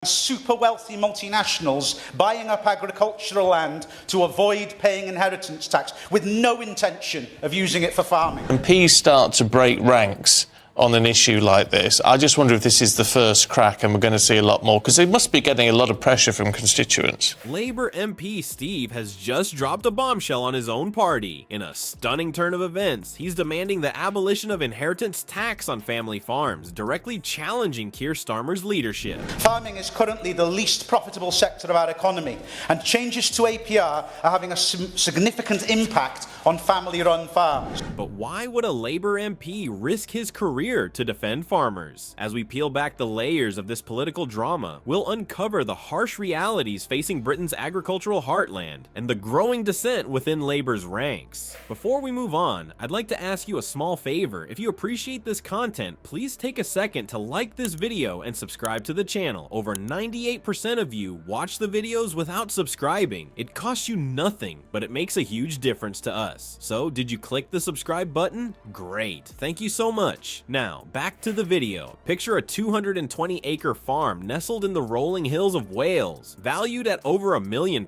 Super wealthy multinationals buying up agricultural land to avoid paying inheritance tax with no intention of using it for farming. MPs start to break ranks on an issue like this. I just wonder if this is the first crack and we're going to see a lot more, because it must be getting a lot of pressure from constituents. Labour MP Steve has just dropped a bombshell on his own party. In a stunning turn of events, he's demanding the abolition of inheritance tax on family farms, directly challenging Keir Starmer's leadership. Farming is currently the least profitable sector of our economy, and changes to APR are having a significant impact on family-run farms. But why would a Labour MP risk his career to defend farmers? As we peel back the layers of this political drama, we'll uncover the harsh realities facing Britain's agricultural heartland and the growing dissent within Labour's ranks. Before we move on, I'd like to ask you a small favor. If you appreciate this content, please take a second to like this video and subscribe to the channel. Over 98% of you watch the videos without subscribing. It costs you nothing, but it makes a huge difference to us. So, did you click the subscribe button? Great, thank you so much. Now, back to the video. Picture a 220-acre farm nestled in the rolling hills of Wales, valued at over £1 million.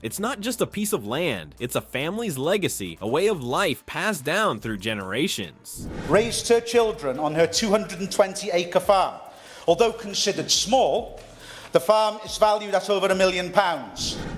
It's not just a piece of land, it's a family's legacy, a way of life passed down through generations. Raised her children on her 220-acre farm. Although considered small, the farm is valued at over £1 million.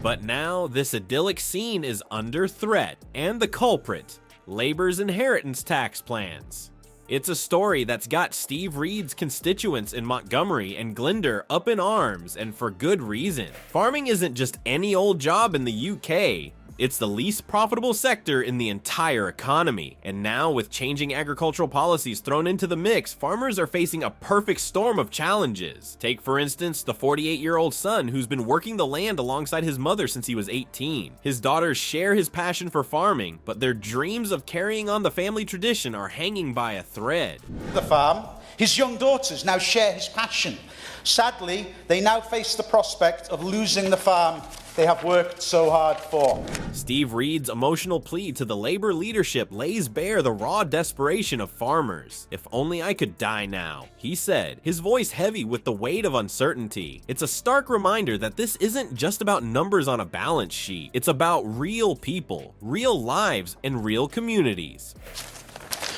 But now, this idyllic scene is under threat, and the culprit, Labour's inheritance tax plans. It's a story that's got Steve Reed's constituents in Montgomery and Glyndŵr up in arms, and for good reason. Farming isn't just any old job in the UK. It's the least profitable sector in the entire economy. And now, with changing agricultural policies thrown into the mix, farmers are facing a perfect storm of challenges. Take, for instance, the 48-year-old son who's been working the land alongside his mother since he was 18. His daughters share his passion for farming, but their dreams of carrying on the family tradition are hanging by a thread. The farm, his young daughters now share his passion. Sadly, they now face the prospect of losing the farm they have worked so hard for. Steve Reed's emotional plea to the Labour leadership lays bare the raw desperation of farmers. "If only I could die now," he said, his voice heavy with the weight of uncertainty. It's a stark reminder that this isn't just about numbers on a balance sheet. It's about real people, real lives, and real communities.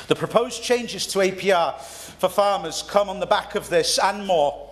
The proposed changes to APR for farmers come on the back of this and more,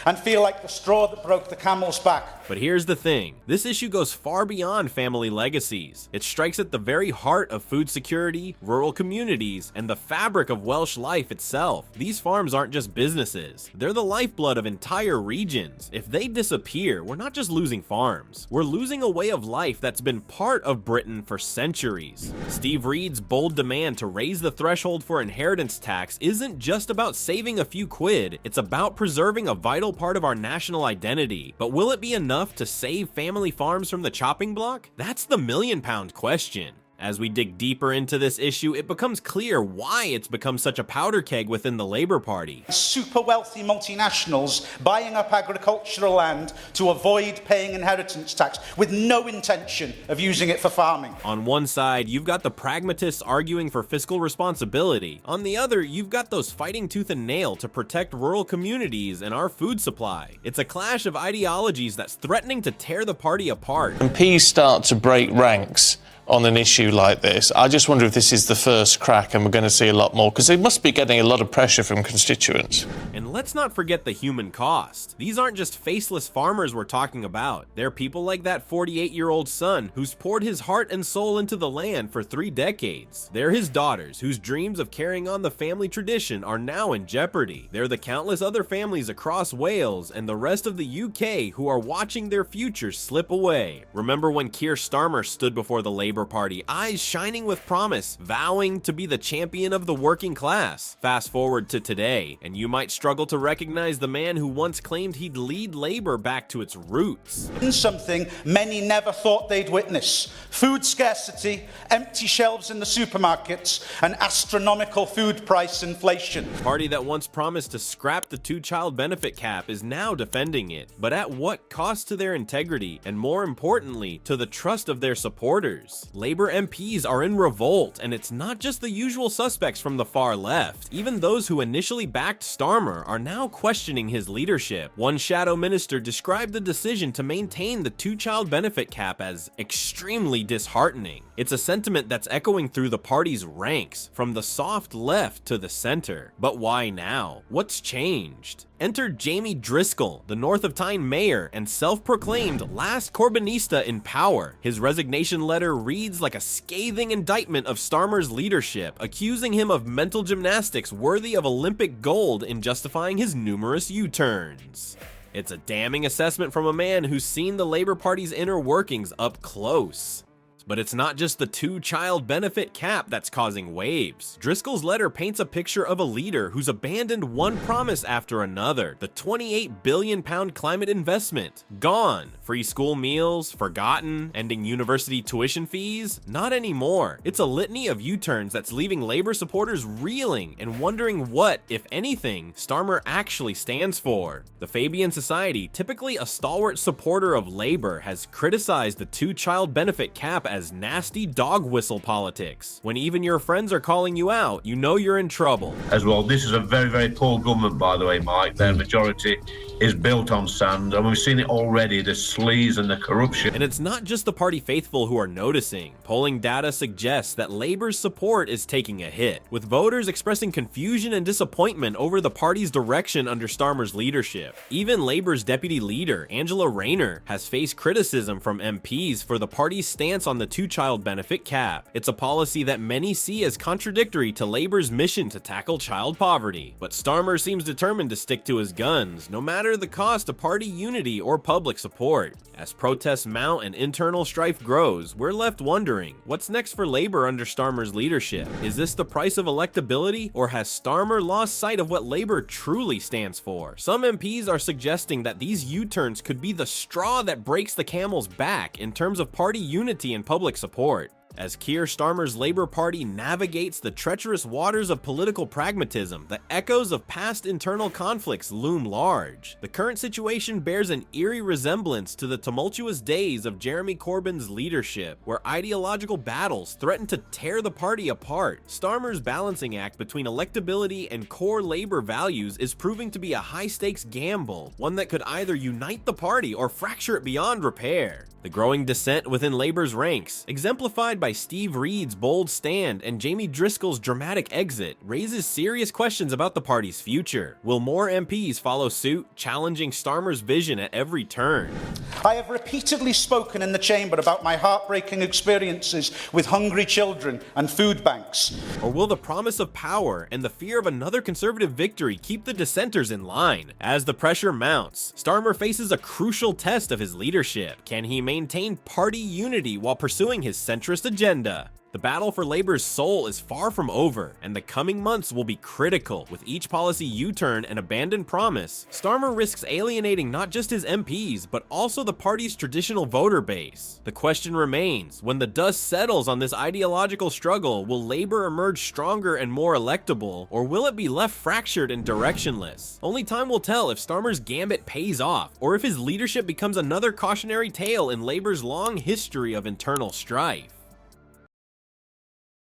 and feel like the straw that broke the camel's back. But here's the thing, this issue goes far beyond family legacies. It strikes at the very heart of food security, rural communities, and the fabric of Welsh life itself. These farms aren't just businesses, they're the lifeblood of entire regions. If they disappear, we're not just losing farms, we're losing a way of life that's been part of Britain for centuries. Steve Reed's bold demand to raise the threshold for inheritance tax isn't just about saving a few quid, it's about preserving a vital part of our national identity. But will it be enough to save family farms from the chopping block? That's the million-pound question. As we dig deeper into this issue, it becomes clear why it's become such a powder keg within the Labour Party. Super wealthy multinationals buying up agricultural land to avoid paying inheritance tax with no intention of using it for farming. On one side, you've got the pragmatists arguing for fiscal responsibility. On the other, you've got those fighting tooth and nail to protect rural communities and our food supply. It's a clash of ideologies that's threatening to tear the party apart. MPs start to break ranks on an issue like this. I just wonder if this is the first crack and we're going to see a lot more, because it must be getting a lot of pressure from constituents. And let's not forget the human cost. These aren't just faceless farmers we're talking about. They're people like that 48-year-old son who's poured his heart and soul into the land for 3 decades. They're his daughters whose dreams of carrying on the family tradition are now in jeopardy. They're the countless other families across Wales and the rest of the UK who are watching their futures slip away. Remember when Keir Starmer stood before the Labour Party, eyes shining with promise, vowing to be the champion of the working class? Fast forward to today, and you might struggle to recognize the man who once claimed he'd lead Labour back to its roots. Something many never thought they'd witness: food scarcity, empty shelves in the supermarkets, and astronomical food price inflation. The party that once promised to scrap the 2-child benefit cap is now defending it, but at what cost to their integrity and, more importantly, to the trust of their supporters? Labour MPs are in revolt, and it's not just the usual suspects from the far left. Even those who initially backed Starmer are now questioning his leadership. One shadow minister described the decision to maintain the two-child benefit cap as extremely disheartening. It's a sentiment that's echoing through the party's ranks, from the soft left to the center. But why now? What's changed? Enter Jamie Driscoll, the North of Tyne mayor and self-proclaimed last Corbynista in power. His resignation letter reads like a scathing indictment of Starmer's leadership, accusing him of mental gymnastics worthy of Olympic gold in justifying his numerous U-turns. It's a damning assessment from a man who's seen the Labour Party's inner workings up close. But it's not just the two-child benefit cap that's causing waves. Driscoll's letter paints a picture of a leader who's abandoned one promise after another. The £28 billion climate investment, gone. Free school meals, forgotten. Ending university tuition fees, not anymore. It's a litany of U-turns that's leaving Labour supporters reeling and wondering what, if anything, Starmer actually stands for. The Fabian Society, typically a stalwart supporter of Labour, has criticized the two-child benefit cap as nasty dog whistle politics. When even your friends are calling you out, you know you're in trouble. As well, this is a very, very poor government, by the way, Mike. Their majority is built on sand, and we've seen it already, the sleaze and the corruption. And it's not just the party faithful who are noticing. Polling data suggests that Labour's support is taking a hit, with voters expressing confusion and disappointment over the party's direction under Starmer's leadership. Even Labour's deputy leader, Angela Rayner, has faced criticism from MPs for the party's stance on the two-child benefit cap. It's a policy that many see as contradictory to Labour's mission to tackle child poverty. But Starmer seems determined to stick to his guns, no matter the cost of party unity or public support. As protests mount and internal strife grows, we're left wondering, what's next for Labour under Starmer's leadership? Is this the price of electability, or has Starmer lost sight of what Labour truly stands for? Some MPs are suggesting that these U-turns could be the straw that breaks the camel's back in terms of party unity and public support. As Keir Starmer's Labour Party navigates the treacherous waters of political pragmatism, the echoes of past internal conflicts loom large. The current situation bears an eerie resemblance to the tumultuous days of Jeremy Corbyn's leadership, where ideological battles threatened to tear the party apart. Starmer's balancing act between electability and core Labour values is proving to be a high-stakes gamble, one that could either unite the party or fracture it beyond repair. The growing dissent within Labour's ranks, exemplified by Steve Reed's bold stand and Jamie Driscoll's dramatic exit, raises serious questions about the party's future. Will more MPs follow suit, challenging Starmer's vision at every turn? I have repeatedly spoken in the chamber about my heartbreaking experiences with hungry children and food banks. Or will the promise of power and the fear of another Conservative victory keep the dissenters in line? As the pressure mounts, Starmer faces a crucial test of his leadership. Can he maintain party unity while pursuing his centrist agenda? The battle for Labour's soul is far from over, and the coming months will be critical. With each policy U-turn and abandoned promise, Starmer risks alienating not just his MPs, but also the party's traditional voter base. The question remains, when the dust settles on this ideological struggle, will Labour emerge stronger and more electable, or will it be left fractured and directionless? Only time will tell if Starmer's gambit pays off, or if his leadership becomes another cautionary tale in Labour's long history of internal strife.